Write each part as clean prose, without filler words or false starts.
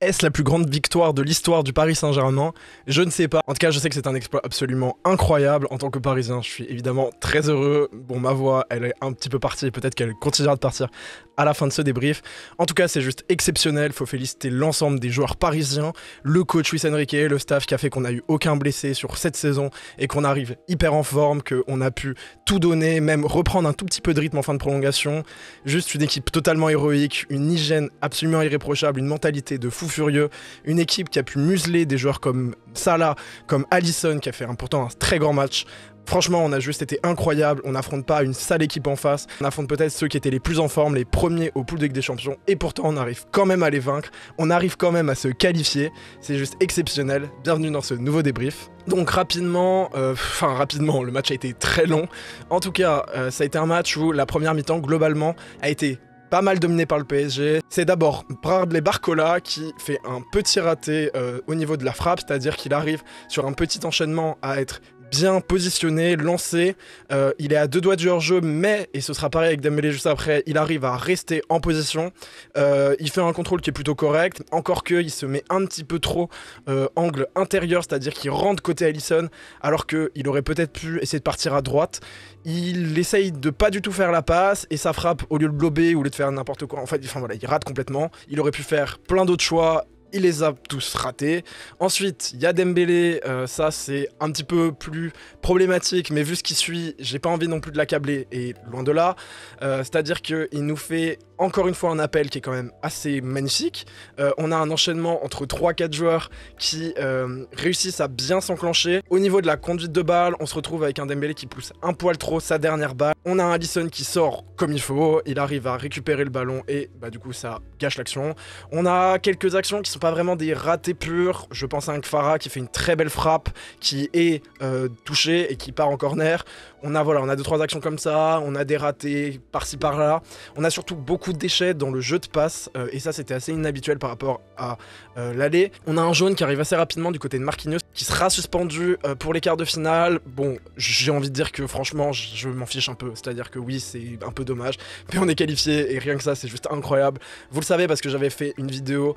Est-ce la plus grande victoire de l'histoire du Paris Saint-Germain? Je ne sais pas. En tout cas, je sais que c'est un exploit absolument incroyable. En tant que Parisien, je suis évidemment très heureux. Bon, ma voix, elle est un petit peu partie. Peut-être qu'elle continuera de partir à la fin de ce débrief. En tout cas, c'est juste exceptionnel. Faut féliciter l'ensemble des joueurs parisiens, le coach Luis Enrique, le staff qui a fait qu'on n'a eu aucun blessé sur cette saison et qu'on arrive hyper en forme, qu'on a pu tout donner, même reprendre un tout petit peu de rythme en fin de prolongation. Juste une équipe totalement héroïque, une hygiène absolument irréprochable, une mentalité de fou furieux, une équipe qui a pu museler des joueurs comme Salah, comme Alisson qui a fait pourtant un très grand match. Franchement, on a juste été incroyable, on n'affronte pas une sale équipe en face, on affronte peut-être ceux qui étaient les plus en forme, les premiers au pool de Ligue des Champions, et pourtant on arrive quand même à les vaincre, on arrive quand même à se qualifier, c'est juste exceptionnel. Bienvenue dans ce nouveau débrief. Donc rapidement, le match a été très long, en tout cas ça a été un match où la première mi-temps globalement a été pas mal dominé par le PSG. C'est d'abord Bradley Barcola qui fait un petit raté au niveau de la frappe, c'est-à-dire qu'il arrive sur un petit enchaînement à être bien positionné, lancé, il est à 2 doigts du hors-jeu, mais, et ce sera pareil avec Dembélé juste après, il arrive à rester en position, il fait un contrôle qui est plutôt correct, encore qu'il se met un petit peu trop angle intérieur, c'est-à-dire qu'il rentre côté Alisson, alors qu'il aurait peut-être pu essayer de partir à droite. Il essaye de pas du tout faire la passe, et sa frappe, au lieu de glober, ou au lieu de faire n'importe quoi, il rate complètement. Il aurait pu faire plein d'autres choix, il les a tous ratés. Ensuite, il y a Dembélé, ça c'est un petit peu plus problématique, mais vu ce qui suit, j'ai pas envie non plus de l'accabler, et loin de là. C'est-à-dire qu'il nous fait encore une fois un appel qui est quand même assez magnifique. On a un enchaînement entre 3-4 joueurs qui réussissent à bien s'enclencher. Au niveau de la conduite de balle, on se retrouve avec un Dembélé qui pousse un poil trop sa dernière balle. On a un Alisson qui sort comme il faut, il arrive à récupérer le ballon et du coup ça gâche l'action. On a quelques actions qui sont pas vraiment des ratés purs. Je pense à un Kfara qui fait une très belle frappe, qui est touché et qui part en corner. On a 2-3 actions comme ça, on a des ratés par-ci par-là. On a surtout beaucoup de déchets dans le jeu de passe et ça c'était assez inhabituel par rapport à l'aller. On a un jaune qui arrive assez rapidement du côté de Marquinhos qui sera suspendu pour les quarts de finale. Bon, j'ai envie de dire que franchement je m'en fiche un peu, c'est-à-dire que oui c'est un peu dommage, mais on est qualifié et rien que ça c'est juste incroyable. Vous le savez parce que j'avais fait une vidéo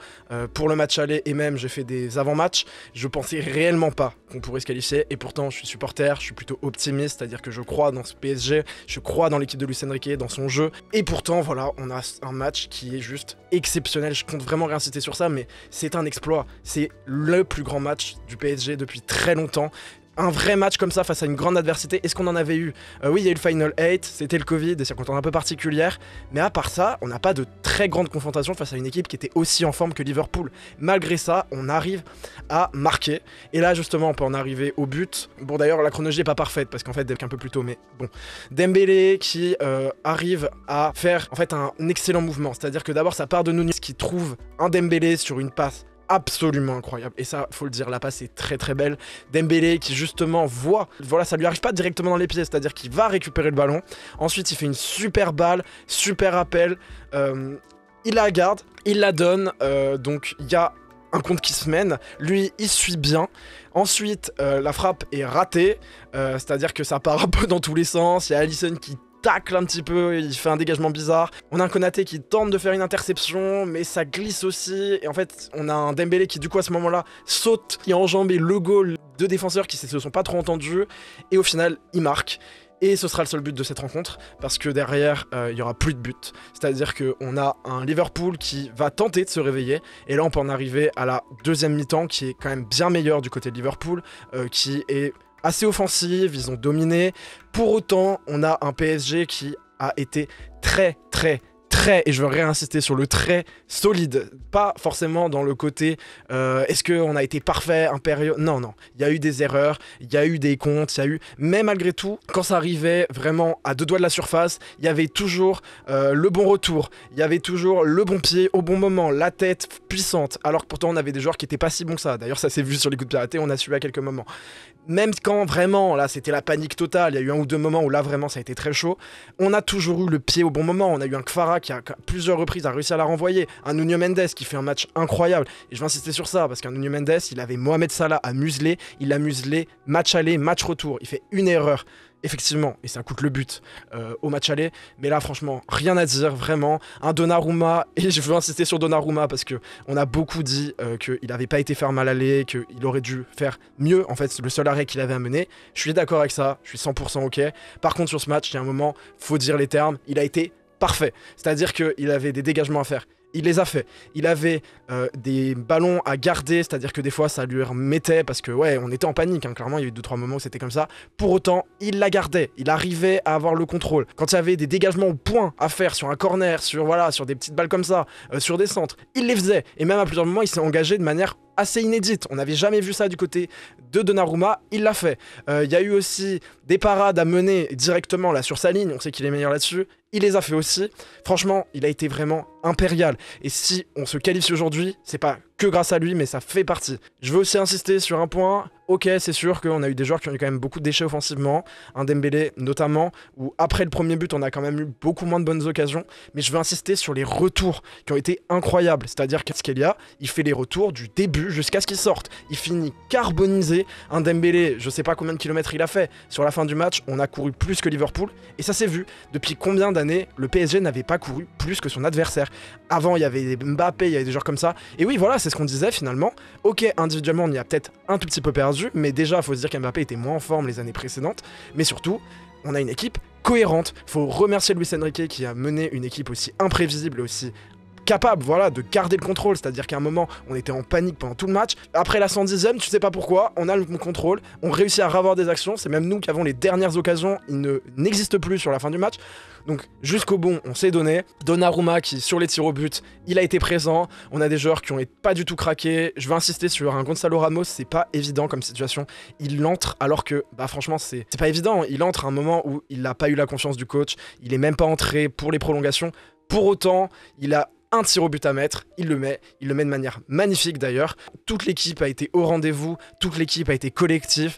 pour le match aller et même j'ai fait des avant-matchs. Je pensais réellement pas qu'on pourrait se qualifier et pourtant je suis supporter, je suis plutôt optimiste, c'est-à-dire que je crois dans ce PSG, je crois dans l'équipe de Luis Enrique, dans son jeu et pourtant voilà, on a un match qui est juste exceptionnel. Je compte vraiment réinsister sur ça, mais c'est un exploit, c'est le plus grand match du PSG depuis très longtemps. Un vrai match comme ça face à une grande adversité, est-ce qu'on en avait eu? Oui, il y a eu le Final 8, c'était le Covid, des circonstances un peu particulières, mais à part ça, on n'a pas de très grande confrontation face à une équipe qui était aussi en forme que Liverpool. Malgré ça, on arrive à marquer, et là justement on peut en arriver au but. Bon d'ailleurs la chronologie est pas parfaite, parce qu'en fait un peu plus tôt, mais bon. Dembélé qui arrive à faire en fait un excellent mouvement, c'est-à-dire que d'abord ça part de Nunez qui trouve un Dembélé sur une passe absolument incroyable, et ça faut le dire, la passe est très très belle. Dembélé qui justement ça lui arrive pas directement dans les pieds, c'est à dire qu'il va récupérer le ballon, ensuite il fait une super balle, super appel, il la garde, il la donne, donc il y a un compte qui se mène, lui il suit bien. Ensuite la frappe est ratée, c'est à dire que ça part un peu dans tous les sens, il y a Alisson qui tacle un petit peu, il fait un dégagement bizarre. On a un Konaté qui tente de faire une interception, mais ça glisse aussi. Et en fait, on a un Dembélé qui, du coup, à ce moment-là, saute, qui a enjambé le goal de défenseurs qui se sont pas trop entendus. Et au final, il marque. Et ce sera le seul but de cette rencontre, parce que derrière, il y aura plus de but. C'est-à-dire qu'on a un Liverpool qui va tenter de se réveiller. Et là, on peut en arriver à la deuxième mi-temps, qui est quand même bien meilleure du côté de Liverpool, qui est assez offensive, ils ont dominé. Pour autant, on a un PSG qui a été très, et je veux réinsister sur le très solide. Pas forcément dans le côté est-ce qu'on a été parfait, impérieux. Non, il y a eu des erreurs, il y a eu des comptes, il y a eu. Mais malgré tout, quand ça arrivait vraiment à 2 doigts de la surface, il y avait toujours le bon retour, il y avait toujours le bon pied au bon moment, la tête puissante. Alors que pourtant, on avait des joueurs qui étaient pas si bons que ça. D'ailleurs, ça s'est vu sur les coups de pied arrêtés, on a suivi à quelques moments. Même quand vraiment, là, c'était la panique totale, il y a eu 1 ou 2 moments où là, vraiment, ça a été très chaud. On a toujours eu le pied au bon moment. On a eu un Kfara Camara qui à plusieurs reprises a réussi à la renvoyer, un Nuno Mendes qui fait un match incroyable, et je vais insister sur ça parce qu'un Nuno Mendes, il avait Mohamed Salah à museler, il l'a muselé match aller, match retour, il fait une erreur. Effectivement, et ça coûte le but au match aller, mais là franchement, rien à dire, vraiment. Un Donnarumma, et je veux insister sur Donnarumma parce que on a beaucoup dit qu'il n'avait pas été faire mal aller, qu'il aurait dû faire mieux, en fait, le seul arrêt qu'il avait à mener. Je suis d'accord avec ça, je suis 100% ok. Par contre, sur ce match, il y a un moment, faut dire les termes, il a été parfait. C'est-à-dire qu'il avait des dégagements à faire. Il les a fait. Il avait des ballons à garder, c'est-à-dire que des fois ça lui remettait parce que ouais, on était en panique, hein, clairement il y a eu 2-3 moments où c'était comme ça. Pour autant, il la gardait, il arrivait à avoir le contrôle. Quand il y avait des dégagements au point à faire sur un corner, sur des petites balles comme ça, sur des centres, il les faisait. Et même à plusieurs moments, il s'est engagé de manière assez inédite. On n'avait jamais vu ça du côté de Donnarumma, il l'a fait. Il y a eu aussi des parades à mener directement là sur sa ligne, on sait qu'il est meilleur là-dessus. Il les a fait aussi. Franchement, il a été vraiment impérial. Et si on se qualifie aujourd'hui, c'est pas que grâce à lui, mais ça fait partie. Je veux aussi insister sur un point. Ok, c'est sûr qu'on a eu des joueurs qui ont eu quand même beaucoup de déchets offensivement, un Dembélé notamment, où après le premier but, on a quand même eu beaucoup moins de bonnes occasions, mais je veux insister sur les retours qui ont été incroyables. C'est-à-dire qu'Askelia, il fait les retours du début jusqu'à ce qu'il sorte. Il finit carbonisé. Un Dembélé, je sais pas combien de kilomètres il a fait. Sur la fin du match, on a couru plus que Liverpool, et ça s'est vu. Depuis combien d'années, le PSG n'avait pas couru plus que son adversaire. Avant, il y avait des Mbappé, il y avait des joueurs comme ça. Et oui, voilà, c'est ce qu'on disait finalement. Ok, individuellement, on y a peut-être un tout petit peu perdu, mais déjà, il faut se dire qu'Mbappé était moins en forme les années précédentes. Mais surtout, on a une équipe cohérente. Il faut remercier Luis Enrique qui a mené une équipe aussi imprévisible et aussi capable, voilà, de garder le contrôle. C'est-à-dire qu'à un moment, on était en panique pendant tout le match. Après la 110e, tu sais pas pourquoi, on a le contrôle, on réussit à ravoir des actions. C'est même nous qui avons les dernières occasions. Ils n'existent plus sur la fin du match. Donc jusqu'au bout, on s'est donné. Donnarumma qui, sur les tirs au but, il a été présent. On a des joueurs qui ont pas du tout craqué. Je veux insister sur un Gonzalo Ramos, c'est pas évident comme situation. Il entre alors que, bah franchement, c'est pas évident. Il entre à un moment où il n'a pas eu la confiance du coach. Il est même pas entré pour les prolongations. Pour autant, il a un tir au but à mettre, il le met de manière magnifique d'ailleurs. Toute l'équipe a été au rendez-vous, toute l'équipe a été collective.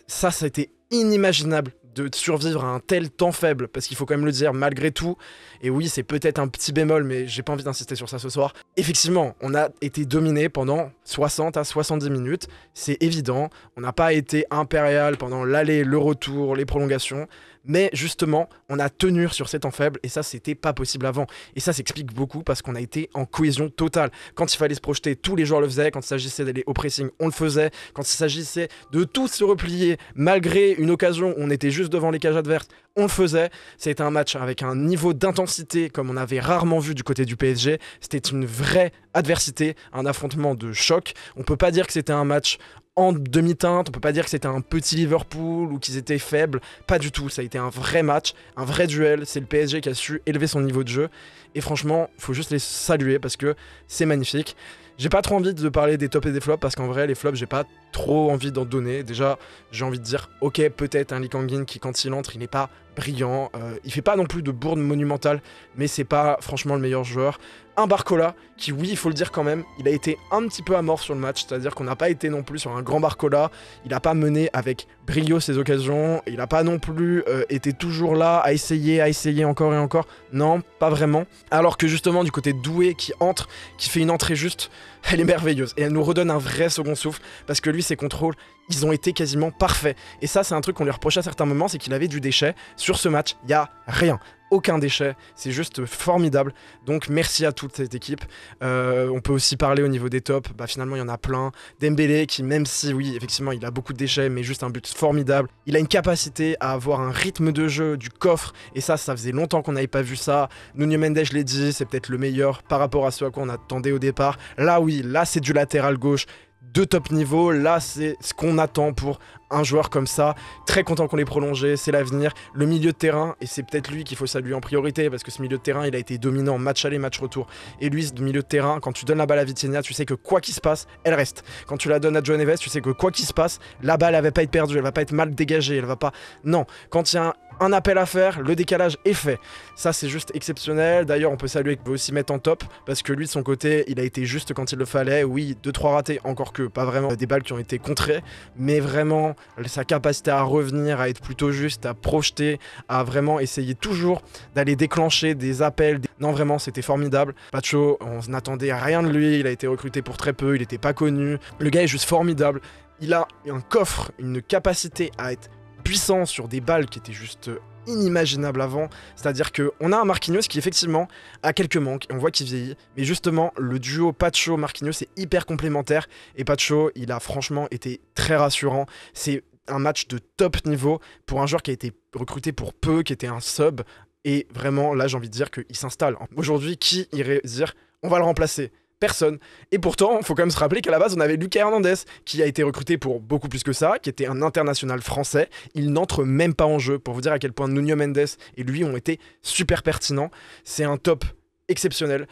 Ça a été inimaginable de survivre à un tel temps faible, parce qu'il faut quand même le dire, malgré tout, et oui, c'est peut-être un petit bémol, mais j'ai pas envie d'insister sur ça ce soir. Effectivement, on a été dominé pendant 60 à 70 minutes, c'est évident, on n'a pas été impérial pendant l'aller, le retour, les prolongations, mais justement, on a tenu sur ces temps faibles, et ça, c'était pas possible avant. Et ça s'explique beaucoup parce qu'on a été en cohésion totale. Quand il fallait se projeter, tous les joueurs le faisaient. Quand il s'agissait d'aller au pressing, on le faisait. Quand il s'agissait de tous se replier, malgré une occasion où on était juste devant les cages adverses, on le faisait. C'était un match avec un niveau d'intensité comme on avait rarement vu du côté du PSG. C'était une vraie adversité, un affrontement de choc. On peut pas dire que c'était un match en demi-teinte, on peut pas dire que c'était un petit Liverpool ou qu'ils étaient faibles, pas du tout, ça a été un vrai match, un vrai duel, c'est le PSG qui a su élever son niveau de jeu, et franchement, faut juste les saluer parce que c'est magnifique. J'ai pas trop envie de parler des tops et des flops parce qu'en vrai, les flops, j'ai pas trop envie d'en donner. Déjà, j'ai envie de dire, ok, peut-être un Lee Kang-in qui, quand il entre, il n'est pas brillant. Il fait pas non plus de bourde monumentale, mais c'est pas franchement le meilleur joueur. Un Barcola qui, oui, il faut le dire quand même, il a été un petit peu amorphe sur le match, c'est-à-dire qu'on n'a pas été non plus sur un grand Barcola. Il n'a pas mené avec brio ses occasions. Il n'a pas non plus été toujours là à essayer encore et encore. Non, pas vraiment. Alors que justement, du côté de Doué qui entre, qui fait une entrée juste, elle est merveilleuse. Et elle nous redonne un vrai second souffle parce que lui, ses contrôles, ils ont été quasiment parfaits. Et ça, c'est un truc qu'on lui reprochait à certains moments, c'est qu'il avait du déchet. Sur ce match, il n'y a rien. Aucun déchet, c'est juste formidable. Donc merci à toute cette équipe. On peut aussi parler au niveau des tops, bah, finalement il y en a plein. Dembélé qui, même si oui effectivement il a beaucoup de déchets, mais juste un but formidable. Il a une capacité à avoir un rythme de jeu, du coffre, et ça faisait longtemps qu'on n'avait pas vu ça. Nuno Mendes, je l'ai dit, c'est peut-être le meilleur par rapport à ce à quoi on attendait au départ. Là oui, là c'est du latéral gauche de top niveau, là c'est ce qu'on attend pour un joueur comme ça. Très content qu'on l'ait prolongé, c'est l'avenir. Le milieu de terrain, et c'est peut-être lui qu'il faut saluer en priorité, parce que ce milieu de terrain, il a été dominant, match aller, match retour. Et lui, ce milieu de terrain, quand tu donnes la balle à Vitinha, tu sais que quoi qu'il se passe, elle reste. Quand tu la donnes à João Neves, tu sais que quoi qu'il se passe, la balle, elle va pas être perdue, elle va pas être mal dégagée, elle va pas... Non, quand il y a un appel à faire, le décalage est fait. Ça c'est juste exceptionnel. D'ailleurs on peut saluer, on peut aussi mettre en top parce que lui de son côté il a été juste quand il le fallait. Oui, 2-3 ratés, encore que pas vraiment des balles qui ont été contrées, mais vraiment sa capacité à revenir, à être plutôt juste, à projeter, à vraiment essayer toujours d'aller déclencher des appels. Non vraiment c'était formidable. Pacho, on n'attendait à rien de lui, il a été recruté pour très peu, il n'était pas connu. Le gars est juste formidable. Il a un coffre, une capacité à être puissant sur des balles qui étaient juste inimaginables avant. C'est-à-dire qu'on a un Marquinhos qui effectivement a quelques manques, et on voit qu'il vieillit, mais justement le duo Pacho-Marquinhos est hyper complémentaire, et Pacho il a franchement été très rassurant. C'est un match de top niveau pour un joueur qui a été recruté pour peu, qui était un sub, et vraiment là j'ai envie de dire qu'il s'installe. Aujourd'hui, qui irait dire on va le remplacer? Personne. Et pourtant, il faut quand même se rappeler qu'à la base, on avait Lucas Hernandez, qui a été recruté pour beaucoup plus que ça, qui était un international français. Il n'entre même pas en jeu, pour vous dire à quel point Nuno Mendes et lui ont été super pertinents. C'est un top exceptionnel.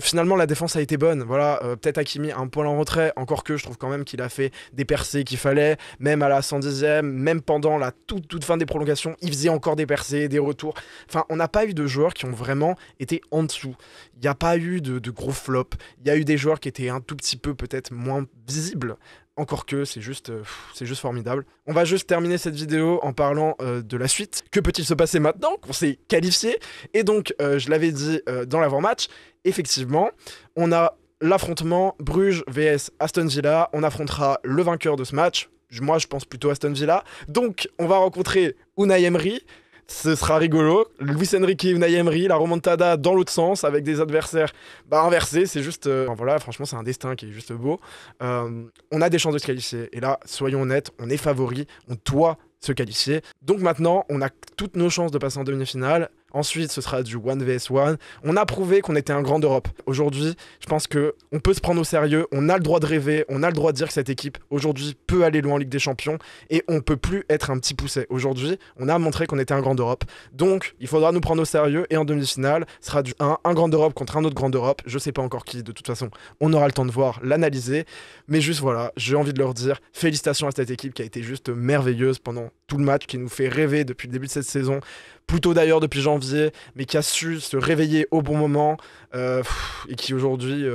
Finalement la défense a été bonne, voilà, peut-être Hakimi un poil en retrait, encore que je trouve quand même qu'il a fait des percées qu'il fallait, même à la 110e, même pendant la toute fin des prolongations, il faisait encore des percées, des retours. Enfin, on n'a pas eu de joueurs qui ont vraiment été en dessous. Il n'y a pas eu de gros flops, il y a eu des joueurs qui étaient un tout petit peu peut-être moins visibles. Encore que c'est juste formidable. On va juste terminer cette vidéo en parlant de la suite. Que peut-il se passer maintenant qu'on s'est qualifié? Et donc, je l'avais dit dans l'avant-match, effectivement, on a l'affrontement Bruges vs Aston Villa. On affrontera le vainqueur de ce match. Moi, je pense plutôt Aston Villa. Donc, on va rencontrer Unai Emery. Ce sera rigolo. Luis Enrique, Unai Emery, la remontada dans l'autre sens avec des adversaires inversés. C'est juste, voilà, franchement, c'est un destin qui est juste beau. On a des chances de se qualifier. Et là, soyons honnêtes, on est favori, on doit se qualifier. Donc maintenant, on a toutes nos chances de passer en demi-finale. Ensuite, ce sera du 1 vs 1. On a prouvé qu'on était un grand d'Europe. Aujourd'hui, je pense qu'on peut se prendre au sérieux, on a le droit de rêver, on a le droit de dire que cette équipe, aujourd'hui, peut aller loin en Ligue des Champions et on peut plus être un petit pousset. Aujourd'hui, on a montré qu'on était un grand d'Europe. Donc, il faudra nous prendre au sérieux et en demi-finale, ce sera du un grand d'Europe contre un autre grand d'Europe. Je sais pas encore qui, de toute façon, on aura le temps de voir, l'analyser. Mais juste voilà, j'ai envie de leur dire félicitations à cette équipe qui a été juste merveilleuse pendant tout le match, qui nous fait rêver depuis le début de cette saison. Plutôt d'ailleurs depuis janvier, mais qui a su se réveiller au bon moment et qui aujourd'hui,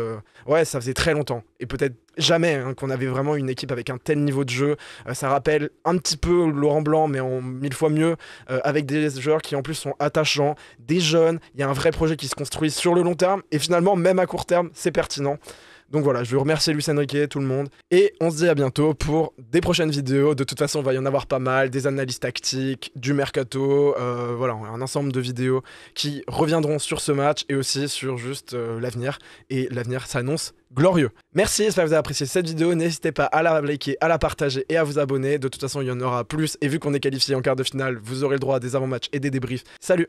ouais, ça faisait très longtemps et peut-être jamais qu'on avait vraiment une équipe avec un tel niveau de jeu. Ça rappelle un petit peu Laurent Blanc, mais en 1000 fois mieux, avec des joueurs qui en plus sont attachants, des jeunes. Il y a un vrai projet qui se construit sur le long terme et finalement, même à court terme, c'est pertinent. Donc voilà, je veux remercier Luis Enrique, tout le monde. Et on se dit à bientôt pour des prochaines vidéos. De toute façon, il va y en avoir pas mal. Des analyses tactiques, du mercato. Voilà, un ensemble de vidéos qui reviendront sur ce match et aussi sur juste l'avenir. Et l'avenir s'annonce glorieux. Merci, j'espère que vous avez apprécié cette vidéo. N'hésitez pas à la liker, à la partager et à vous abonner. De toute façon, il y en aura plus. Et vu qu'on est qualifié en quart de finale, vous aurez le droit à des avant-matchs et des débriefs. Salut!